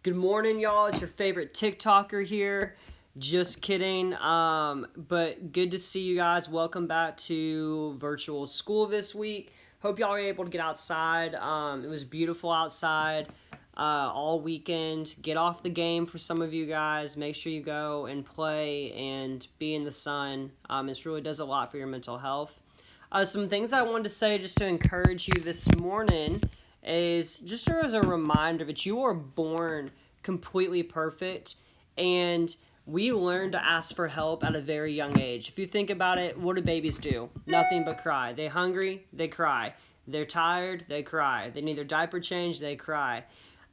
Good morning, y'all. It's your favorite TikToker here. Just kidding. But good to see you guys. Welcome back to virtual school this week. Hope y'all were able to get outside. It was beautiful outside all weekend. Get off the game for some of you guys. Make sure you go and play and be in the sun. It really does a lot for your mental health. Some things I wanted to say just to encourage you this morning is just as a reminder that you are born completely perfect, and we learn to ask for help at a very young age. If you think about it, what do babies do? Nothing but cry. They hungry, they cry. They're tired, they cry. They need their diaper changed, they cry.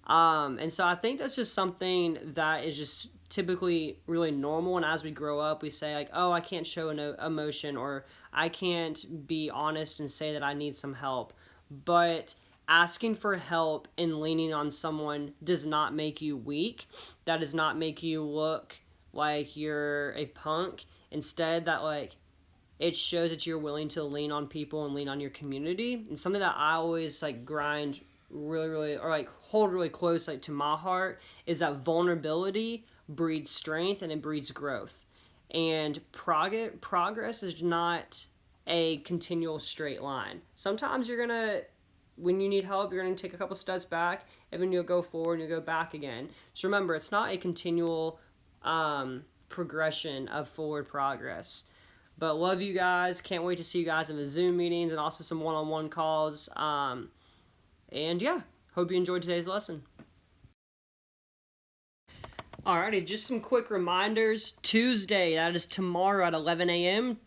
And so I think that's just something that is just typically really normal. And as we grow up, we say like, oh, I can't show an emotion, or I can't be honest and say that I need some help. But asking for help and leaning on someone does not make you weak. That does not make you look like you're a punk. Instead, it shows that you're willing to lean on people and lean on your community. And something that I always grind really, or hold really close to my heart is that vulnerability breeds strength and it breeds growth. And progress is not a continual straight line. Sometimes when you need help, you're going to take a couple steps back, and then you'll go forward and you'll go back again. So remember, it's not a continual progression of forward progress. But love you guys. Can't wait to see you guys in the Zoom meetings and also some one-on-one calls. And yeah, hope you enjoyed today's lesson. Alrighty, just some quick reminders. Tuesday, that is tomorrow at 11 a.m.,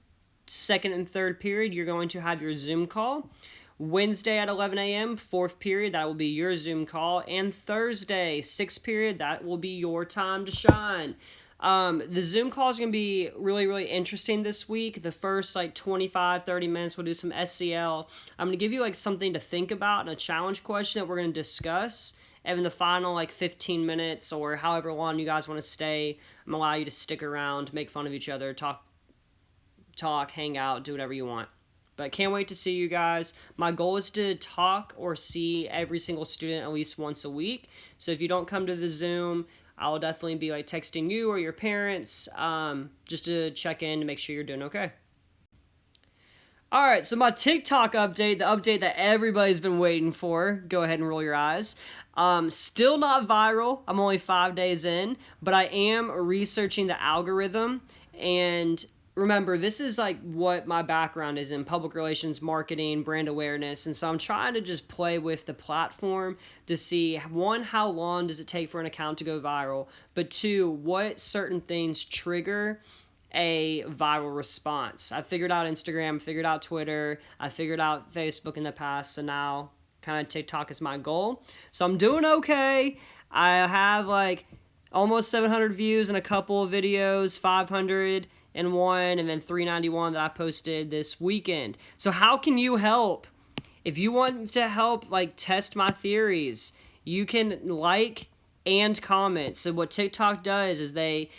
second and third period, you're going to have your Zoom call. Wednesday at 11 a.m., fourth period, that will be your Zoom call. And Thursday, sixth period, that will be your time to shine. The Zoom call is going to be really interesting this week. The first 25, 30 minutes, we'll do some SEL. I'm going to give you something to think about and a challenge question that we're going to discuss. And in the final 15 minutes or however long you guys want to stay, I'm going to allow you to stick around, make fun of each other, talk, hang out, do whatever you want. But can't wait to see you guys. My goal is to talk or see every single student at least once a week. So if you don't come to the Zoom, I'll definitely be texting you or your parents just to check in to make sure you're doing okay. Alright, so my TikTok update, the update that everybody's been waiting for. Go ahead and roll your eyes. Still not viral. I'm only 5 days in, but I am researching the algorithm. And remember, this is what my background is in: public relations, marketing, brand awareness. And so I'm trying to just play with the platform to see, one, how long does it take for an account to go viral? But two, what certain things trigger a viral response. I figured out Instagram, figured out Twitter, I figured out Facebook in the past, so now kind of TikTok is my goal. So I'm doing okay. I have almost 700 views in a couple of videos, 501 and then 391 that I posted this weekend. So how can you help? If you want to help test my theories, you can and comment. So what TikTok does is they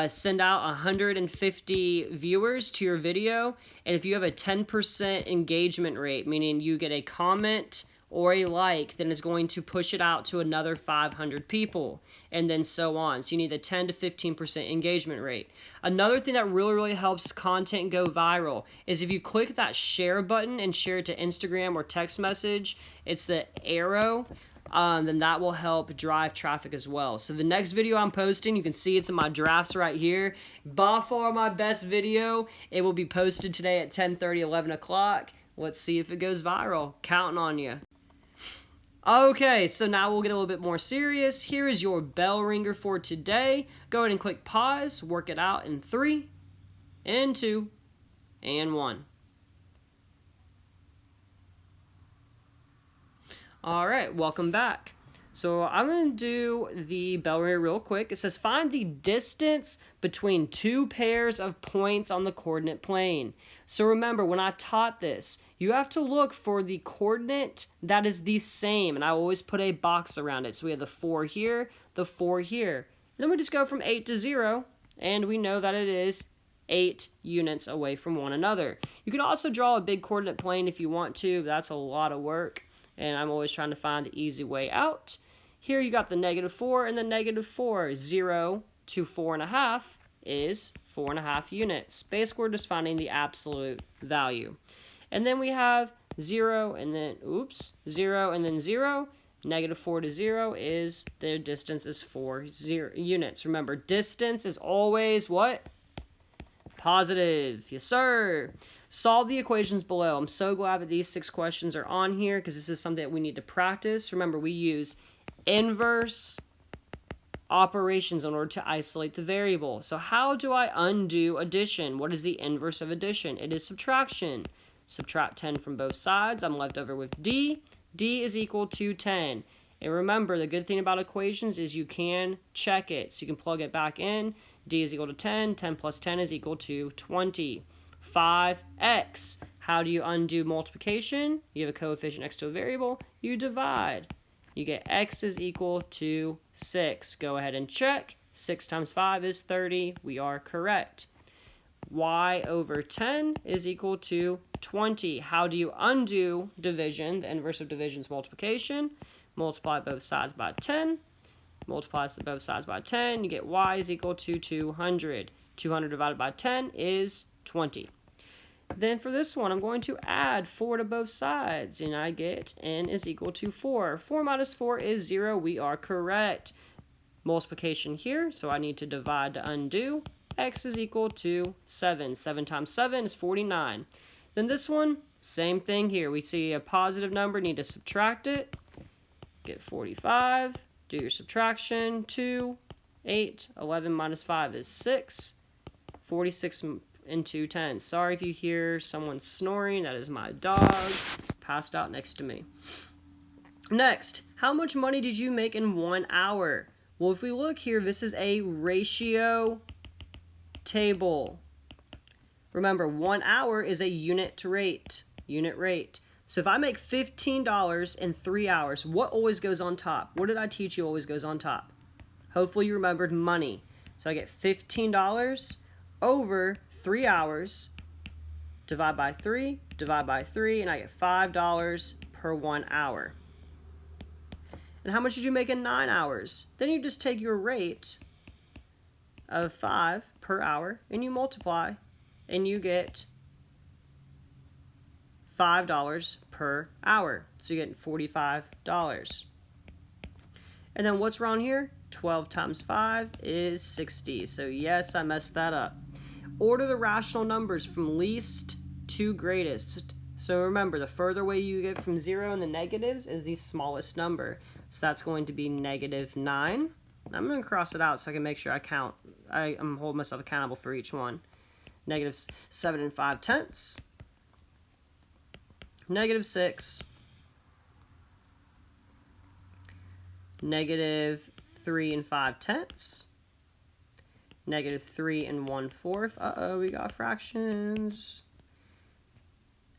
send out 150 viewers to your video, and if you have a 10% engagement rate, meaning you get a comment or a like, then it's going to push it out to another 500 people, and then so on. So you need a 10 to 15% engagement rate. Another thing that really helps content go viral is if you click that share button and share it to Instagram or text message, it's the arrow, then that will help drive traffic as well. So the next video I'm posting, you can see it's in my drafts right here. By far my best video. It will be posted today at 10:30, 11 o'clock. Let's see if it goes viral. Counting on you. Okay, so now we'll get a little bit more serious. Here is your bell ringer for today. Go ahead and click pause. Work it out in 3, and 2, and 1. Alright, welcome back. So I'm going to do the bell ringer real quick. It says find the distance between two pairs of points on the coordinate plane. So remember, when I taught this, you have to look for the coordinate that is the same. And I always put a box around it. So we have the 4 here, the 4 here. And then we just go from 8 to 0. And we know that it is 8 units away from one another. You can also draw a big coordinate plane if you want to. But that's a lot of work. And I'm always trying to find the easy way out. Here you got the -4 and the -4. 0 to 4.5 is 4.5 units. Basically, we're just finding the absolute value. And then we have 0 and then, 0 and then 0. -4 to 0 is their distance is 4 units. Remember, distance is always what? Positive. Yes, sir. Solve the equations below. I'm so glad that these 6 questions are on here because this is something that we need to practice. Remember, we use inverse operations in order to isolate the variable. So how do I undo addition? What is the inverse of addition? It is subtraction. Subtract 10 from both sides. I'm left over with D. D is equal to 10. And remember, the good thing about equations is you can check it. So you can plug it back in. D is equal to 10. 10 plus 10 is equal to 20. 5x. How do you undo multiplication? You have a coefficient next to a variable. You divide. You get x is equal to 6. Go ahead and check. 6 times 5 is 30. We are correct. Y over 10 is equal to 20. How do you undo division? The inverse of division is multiplication. Multiply both sides by 10. Multiply both sides by 10. You get y is equal to 200. 200 divided by 10 is 20. Then for this one, I'm going to add 4 to both sides, and I get n is equal to 4. 4 minus 4 is 0. We are correct. Multiplication here, so I need to divide to undo. X is equal to 7. 7 times 7 is 49. Then this one, same thing here. We see a positive number, need to subtract it. Get 45. Do your subtraction. 2, 8, 11 minus 5 is 6. 46 and 2 10s. Sorry if you hear someone snoring. That is my dog passed out next to me. Next, how much money did you make in 1 hour? Well, if we look here, this is a ratio table. Remember, 1 hour is a unit rate. Unit rate. So if I make $15 in 3 hours, what always goes on top? What did I teach you always goes on top? Hopefully you remembered money. So I get $15 over 3 hours, divide by 3, and I get $5 per 1 hour. And how much did you make in 9 hours? Then you just take your rate of 5 per hour, and you multiply, and you get $5 per hour. So you get $45. And then what's wrong here? 12 times 5 is 60. So yes, I messed that up. Order the rational numbers from least to greatest. So remember, the further away you get from 0 and the negatives is the smallest number. So that's going to be -9. I'm going to cross it out so I can make sure I count. I'm holding myself accountable for each one. -7 5/10. -6. -3 5/10. -3 1/4. Uh-oh, we got fractions.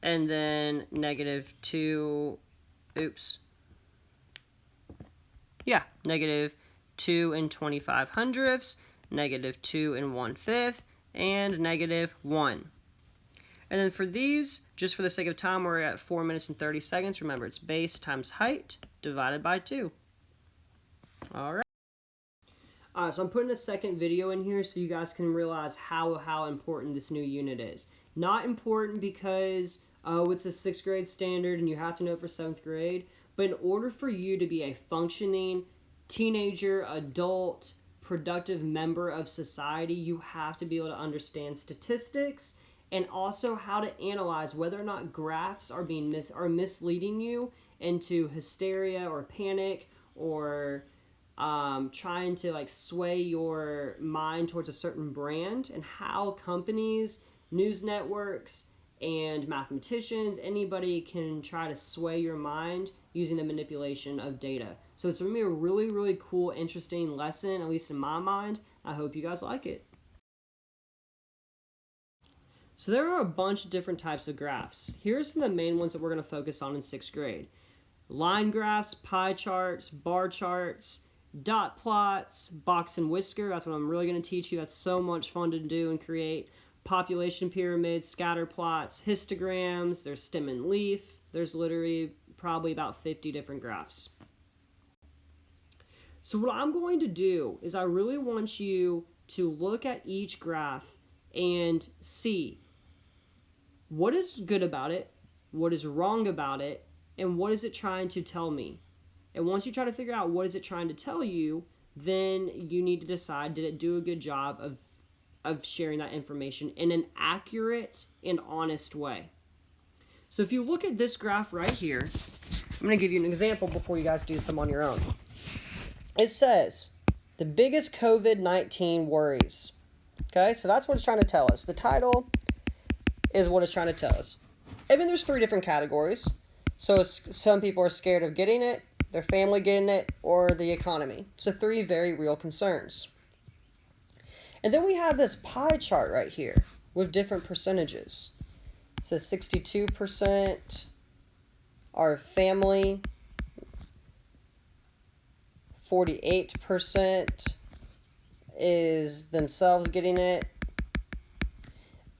And then -2, yeah, -2 25/100, -2 1/5, and -1. And then for these, just for the sake of time, we're at 4 minutes and 30 seconds. Remember, it's base times height divided by 2. All right. So I'm putting a second video in here so you guys can realize how important this new unit is. Not important because, it's a 6th grade standard and you have to know it for 7th grade, but in order for you to be a functioning teenager, adult, productive member of society, you have to be able to understand statistics and also how to analyze whether or not graphs are misleading you into hysteria or panic or trying to sway your mind towards a certain brand, and how companies, news networks, and mathematicians, anybody can try to sway your mind using the manipulation of data. So it's going to be a really, really cool, interesting lesson, at least in my mind. I hope you guys like it. So there are a bunch of different types of graphs. Here's some of the main ones that we're going to focus on in 6th grade. Line graphs, pie charts, bar charts, dot plots, box and whisker. That's what I'm really going to teach you. That's so much fun to do and create. Population pyramids, scatter plots, histograms, there's stem and leaf. There's literally probably about 50 different graphs. So what I'm going to do is I really want you to look at each graph and see what is good about it, what is wrong about it, and what is it trying to tell me. And once you try to figure out what is it trying to tell you, then you need to decide, did it do a good job of sharing that information in an accurate and honest way. So if you look at this graph right here, I'm going to give you an example before you guys do some on your own. It says, the biggest COVID-19 worries. Okay, so that's what it's trying to tell us. The title is what it's trying to tell us. I mean, there's 3 different categories. So some people are scared of getting it, their family getting it, or the economy. So 3 very real concerns. And then we have this pie chart right here with different percentages. It says 62% are family, 48% is themselves getting it,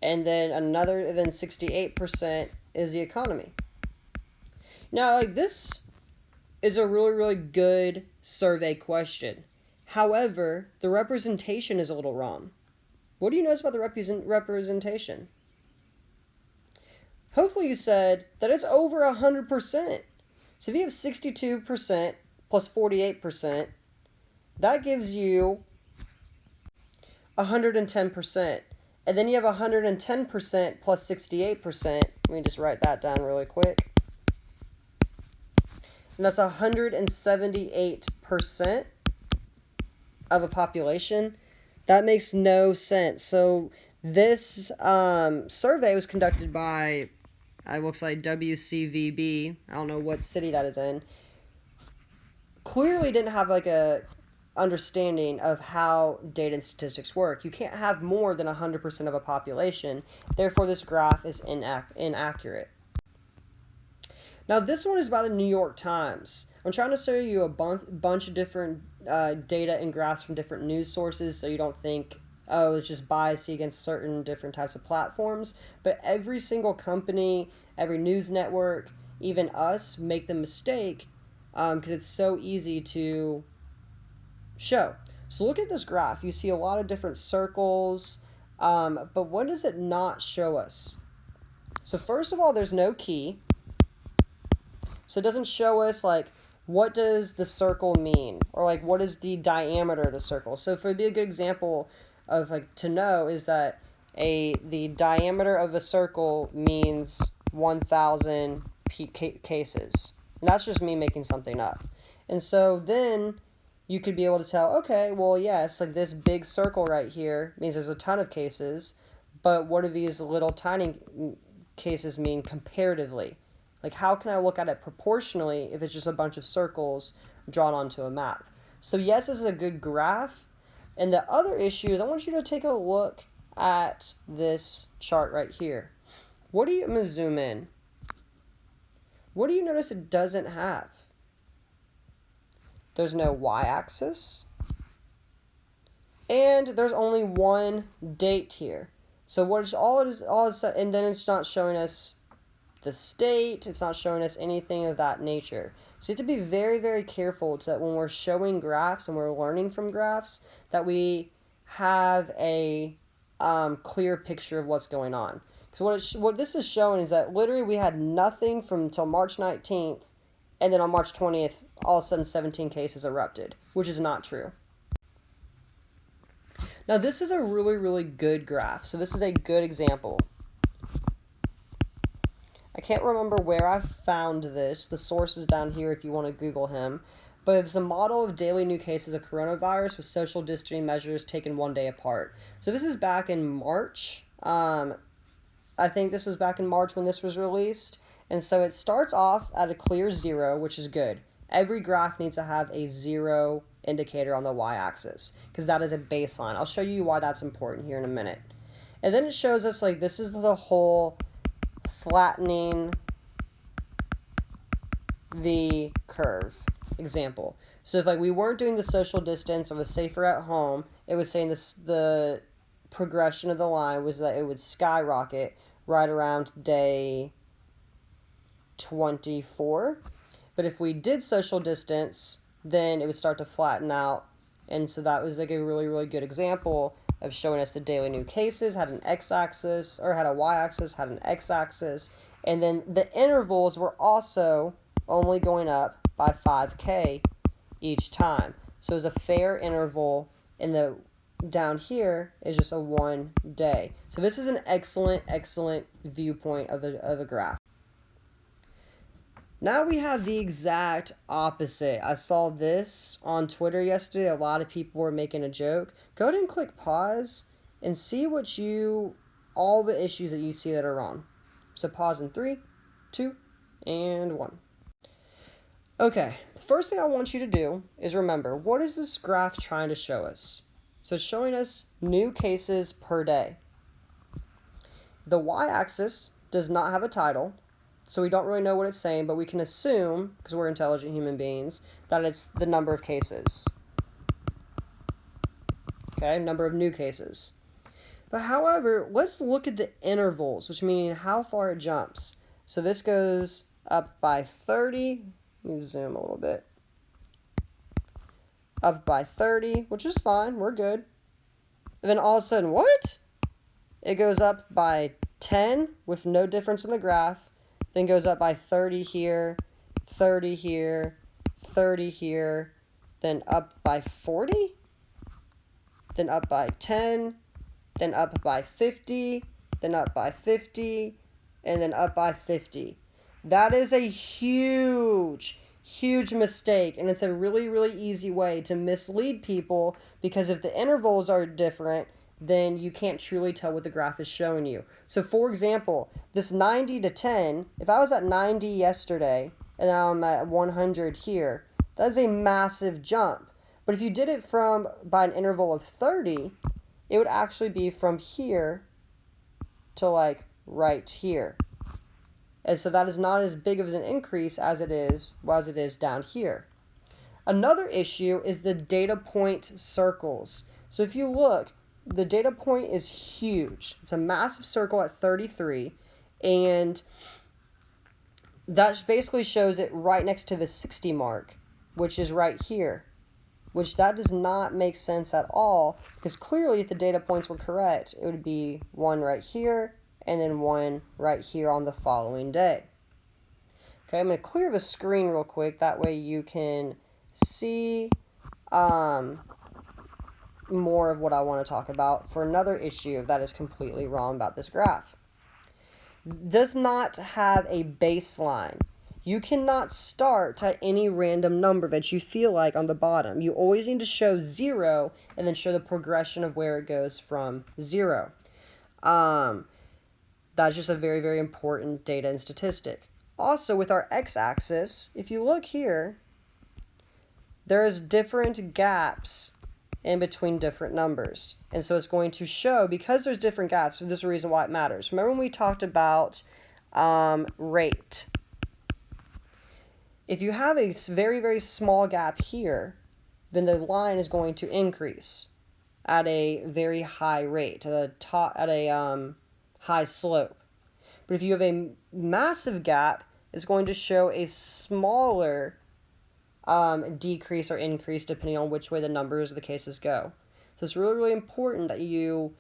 and then another than 68% is the economy. Now, like, this is a really, really good survey question. However, the representation is a little wrong. What do you notice about the representation? Hopefully you said that it's over 100%. So if you have 62% plus 48%, that gives you 110%. And then you have 110% plus 68%. Let me just write that down really quick. And that's 178% of a population. That makes no sense. So this survey was conducted by, it looks like WCVB. I don't know what city that is in. Clearly didn't have like a understanding of how data and statistics work. You can't have more than 100% of a population. Therefore, this graph is inaccurate. Now, this one is by the New York Times. I'm trying to show you a bunch of different data and graphs from different news sources so you don't think, oh, it's just biased against certain different types of platforms. But every single company, every news network, even us, make the mistake because it's so easy to show. So look at this graph. You see a lot of different circles, but what does it not show us? So first of all, there's no key. So it doesn't show us, like, what does the circle mean? Or, like, what is the diameter of the circle? So if it would be a good example of, like, to know is that the diameter of a circle means 1,000 cases. And that's just me making something up. And so then you could be able to tell, okay, well, yes, like this big circle right here means there's a ton of cases, but what do these little tiny cases mean comparatively? Like, how can I look at it proportionally if it's just a bunch of circles drawn onto a map? So yes, this is a good graph. And the other issue is I want you to take a look at this chart right here. I'm going to zoom in. What do you notice it doesn't have? There's no y-axis. And there's only one date here. So what is all and then it's not showing us the state, it's not showing us anything of that nature. So you have to be very, very careful that when we're showing graphs and we're learning from graphs, that we have a clear picture of what's going on. Because what this is showing is that literally we had nothing from until March 19th, and then on March 20th, all of a sudden 17 cases erupted, which is not true. Now this is a really, really good graph. So this is a good example. I can't remember where I found this. The source is down here if you want to Google him. But it's a model of daily new cases of coronavirus with social distancing measures taken one day apart. So this is back in March. I think this was back in March when this was released. And so it starts off at a clear 0, which is good. Every graph needs to have a 0 indicator on the y-axis because that is a baseline. I'll show you why that's important here in a minute. And then it shows us, like, this is the whole flattening the curve example. So if, like, we weren't doing the social distance or the safer at home, it was saying the progression of the line was that it would skyrocket right around day 24. But if we did social distance, then it would start to flatten out. And so that was like a really, really good example of showing us the daily new cases had an x-axis, or had a y-axis, had an x-axis, and then the intervals were also only going up by 5K each time. So it was a fair interval, and the down here is just a 1 day. So this is an excellent, excellent viewpoint of a graph. Now we have the exact opposite. I saw this on Twitter yesterday. A lot of people were making a joke. Go ahead and click pause and see all the issues that you see that are wrong. So pause in 3, 2, and 1. Okay, the first thing I want you to do is remember, what is this graph trying to show us? So it's showing us new cases per day. The y-axis does not have a title, so we don't really know what it's saying, but we can assume, because we're intelligent human beings, that it's the number of cases. Okay, number of new cases. But however, let's look at the intervals, which means how far it jumps. So this goes up by 30. Let me zoom a little bit. Up by 30, which is fine. We're good. And then all of a sudden, what? It goes up by 10 with no difference in the graph. Then goes up by 30 here, 30 here, 30 here, then up by 40, then up by 10, then up by 50, then up by 50, and then up by 50. That is a huge, huge mistake, and it's a really, really easy way to mislead people, because if the intervals are different, then you can't truly tell what the graph is showing you. So for example, this 90 to 10, if I was at 90 yesterday and now I'm at 100 here, that's a massive jump. But if you did it by an interval of 30, it would actually be from here to like right here. And so that is not as big of an increase as it is down here. Another issue is the data point circles. So if you look, the data point is huge. It's a massive circle at 33, and that basically shows it right next to the 60 mark, which is right here, which that does not make sense at all, because clearly if the data points were correct, it would be 1 right here and then 1 right here on the following day. Okay, I'm going to clear the screen real quick, that way you can see more of what I want to talk about for another issue that is completely wrong about this graph. Does not have a baseline. You cannot start at any random number that you feel like on the bottom. You always need to show 0 and then show the progression of where it goes from 0. That's just a very, very important data and statistic. Also, with our x-axis, if you look here, there's different gaps in between different numbers. And so it's going to show, because there's different gaps, so this is the reason why it matters. Remember when we talked about rate? If you have a very, very small gap here, then the line is going to increase at a very high rate, at a high slope. But if you have a massive gap, it's going to show a smaller decrease or increase depending on which way the numbers of the cases go. So it's really, really important that you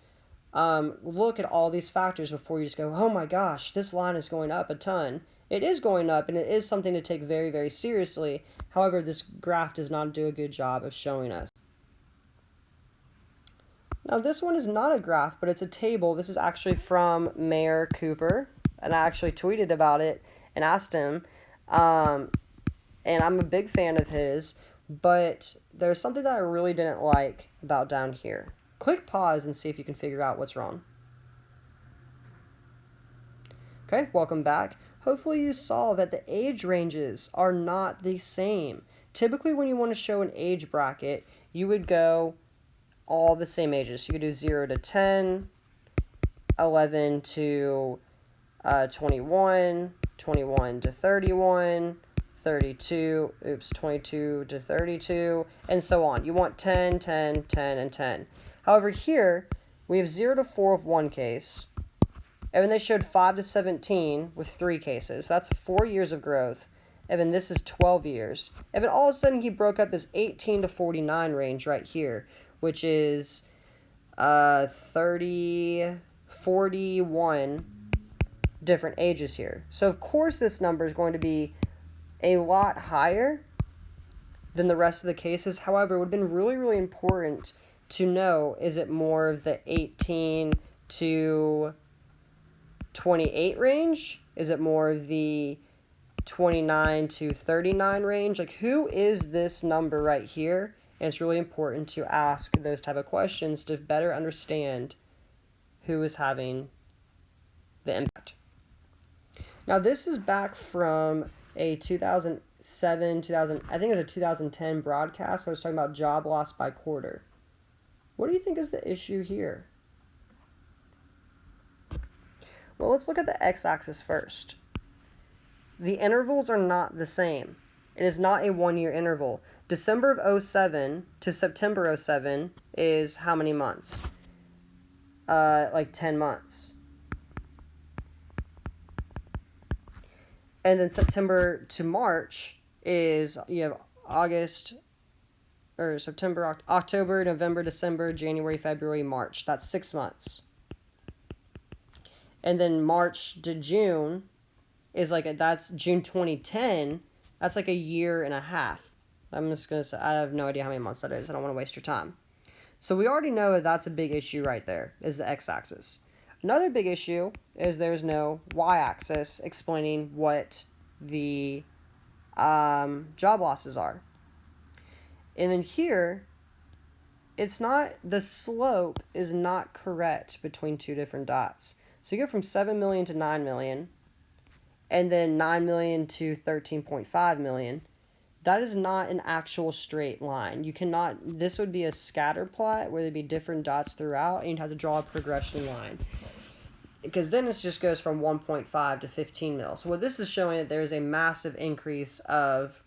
look at all these factors before you just go, oh my gosh, this line is going up a ton. It is going up, and it is something to take very, very seriously. However, this graph does not do a good job of showing us. Now this one is not a graph, but it's a table. This is actually from Mayor Cooper, and I actually tweeted about it and asked him, and I'm a big fan of his, but there's something that I really didn't like about down here. Click pause and see if you can figure out what's wrong. Okay, welcome back. Hopefully you saw that the age ranges are not the same. Typically when you want to show an age bracket, you would go all the same ages. So you could do 0 to 10, 11 to 21, 21 to 31, 22 to 32, and so on. You want 10, 10, 10, and 10. However, here, we have 0 to 4 with one case, and then they showed 5 to 17 with 3 cases. That's 4 years of growth. and then this is 12 years. And then all of a sudden he broke up this 18 to 49 range right here, which is 41 different ages here. So of course this number is going to be a lot higher than the rest of the cases. However, it would have been really, really important to know, is it more of the 18 to 28 range? Is it more of the 29 to 39 range? Like, who is this number right here? And it's really important to ask those type of questions to better understand who is having the impact. Now, this is back from a 2007, I think it was a 2010 broadcast. I was talking about job loss by quarter. What do you think is the issue here? Well, let's look at the x-axis first. The intervals are not the same. It is not a one-year interval. December of 2007 to September 2007 is how many months? Like 10 months. And then September to March is, you have October, November, December, January, February, March. That's 6 months. And then March to June is that's June 2010. That's like a year and a half. I'm just going to say, I have no idea how many months that is. I don't want to waste your time. So we already know that that's a big issue right there, is the x-axis. Another big issue is there's no y-axis explaining what the job losses are. And then here, the slope is not correct between two different dots. So you go from 7 million to 9 million, and then 9 million to 13.5 million. That is not an actual straight line. This would be a scatter plot where there'd be different dots throughout, and you'd have to draw a progression line. Because then it just goes from 1.5 to 15 mil. So what this is showing that there is a massive increase of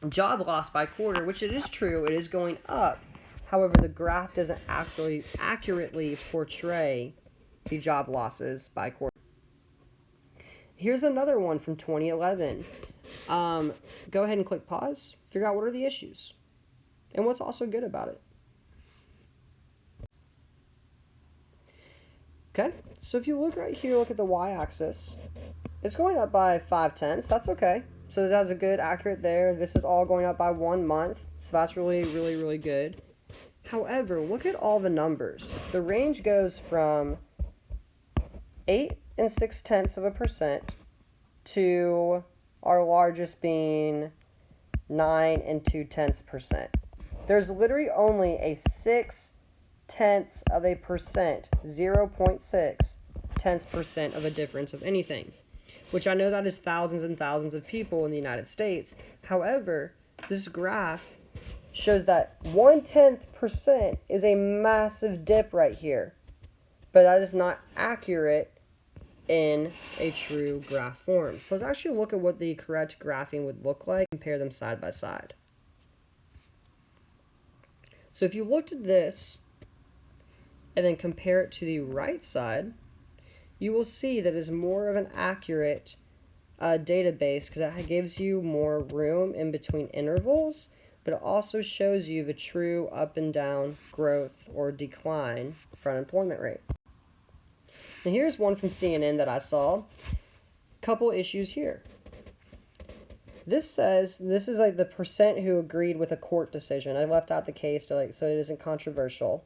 job loss by quarter, which it is true, it is going up. However, the graph doesn't accurately portray the job losses by quarter. Here's another one from 2011. Go ahead and click pause. Figure out what are the issues and what's also good about it. Okay, so if you look right here, look at the y-axis. It's going up by 0.5. That's okay. So that's a good, accurate there. This is all going up by 1 month. So that's really, really, really good. However, look at all the numbers. The range goes from 8 6/10% to our largest being 9 2/10%. There's literally only a 0.6%, 0.6% of a difference of anything, which I know that is thousands and thousands of people in the United States. However, this graph shows that 0.1% is a massive dip right here, but that is not accurate in a true graph form. So let's actually look at what the correct graphing would look like, compare them side by side. So if you looked at this and then compare it to the right side, you will see that it's more of an accurate database, because it gives you more room in between intervals, but it also shows you the true up and down growth or decline for unemployment rate. Now here's one from CNN that I saw. Couple issues here. This says, this is like the percent who agreed with a court decision. I left out the case so it isn't controversial.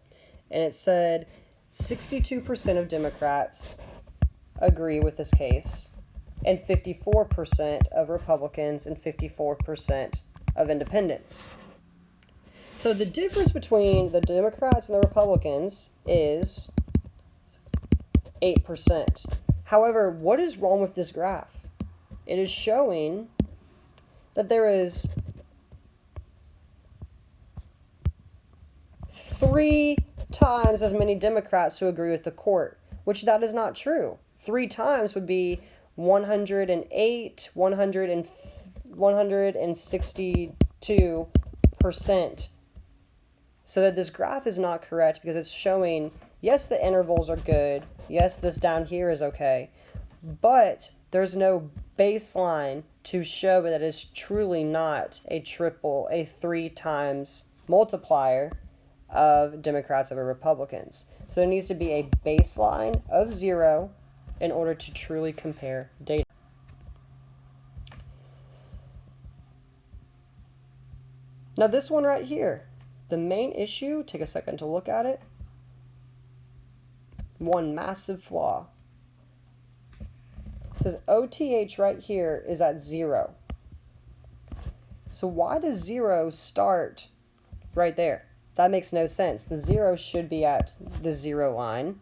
And it said 62% of Democrats agree with this case, and 54% of Republicans and 54% of independents. So the difference between the Democrats and the Republicans is 8%. However, what is wrong with this graph? It is showing that there is 3 times as many Democrats who agree with the court, which that is not true. 3 times would be 108, 162%. So that this graph is not correct, because it's showing, yes, the intervals are good, yes, this down here is okay, but there's no baseline to show that it's truly not a 3 times multiplier of Democrats over Republicans. So there needs to be a baseline of 0 in order to truly compare data. Now this one right here, the main issue, take a second to look at it. One massive flaw. It says OTH right here is at 0. So why does 0 start right there? That makes no sense. The 0 should be at the 0 line.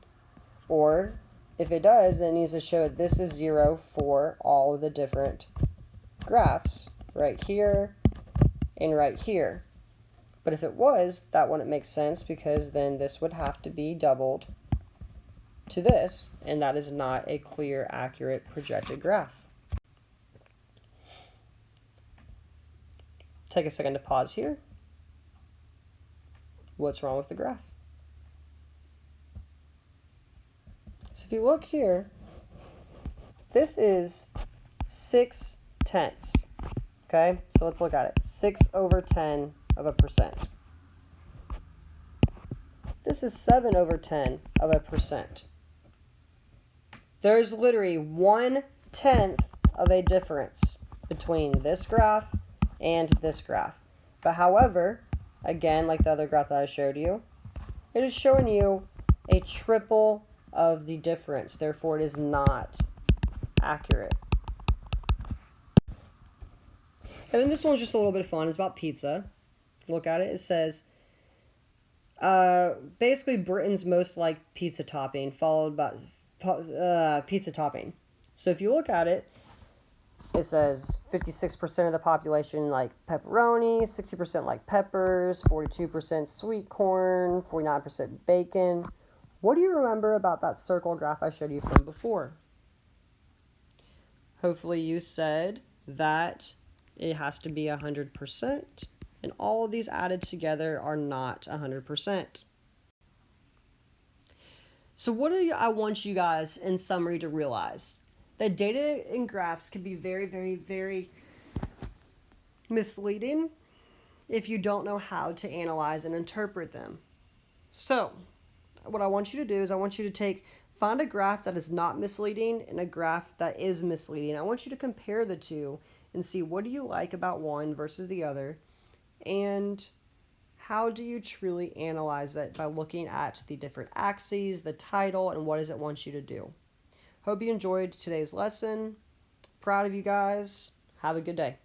Or if it does, then it needs to show that this is 0 for all of the different graphs. Right here and right here. But if it was, that wouldn't make sense because then this would have to be doubled to this, and that is not a clear, accurate, projected graph. Take a second to pause here. What's wrong with the graph? So if you look here, this is 6/10. Okay, so let's look at it. 6/10 of a percent. This is 7/10 of a percent. There's literally 1/10 of a difference between this graph and this graph. But however, again, like the other graph that I showed you, it is showing you a triple of the difference. Therefore, it is not accurate. And then this one's just a little bit of fun. It's about pizza. Look at it. It says, basically Britain's most liked pizza topping, followed by pizza topping. So if you look at it, it says 56% of the population like pepperoni, 60% like peppers, 42% sweet corn, 49% bacon. What do you remember about that circle graph I showed you from before? Hopefully you said that it has to be 100%, and all of these added together are not 100%. So what do I want you guys, in summary, to realize? That data and graphs can be very, very, very misleading if you don't know how to analyze and interpret them. So what I want you to do is I want you to find a graph that is not misleading and a graph that is misleading. I want you to compare the two and see what do you like about one versus the other, and how do you truly analyze that by looking at the different axes, the title, and what does it want you to do. Hope you enjoyed today's lesson. Proud of you guys. Have a good day.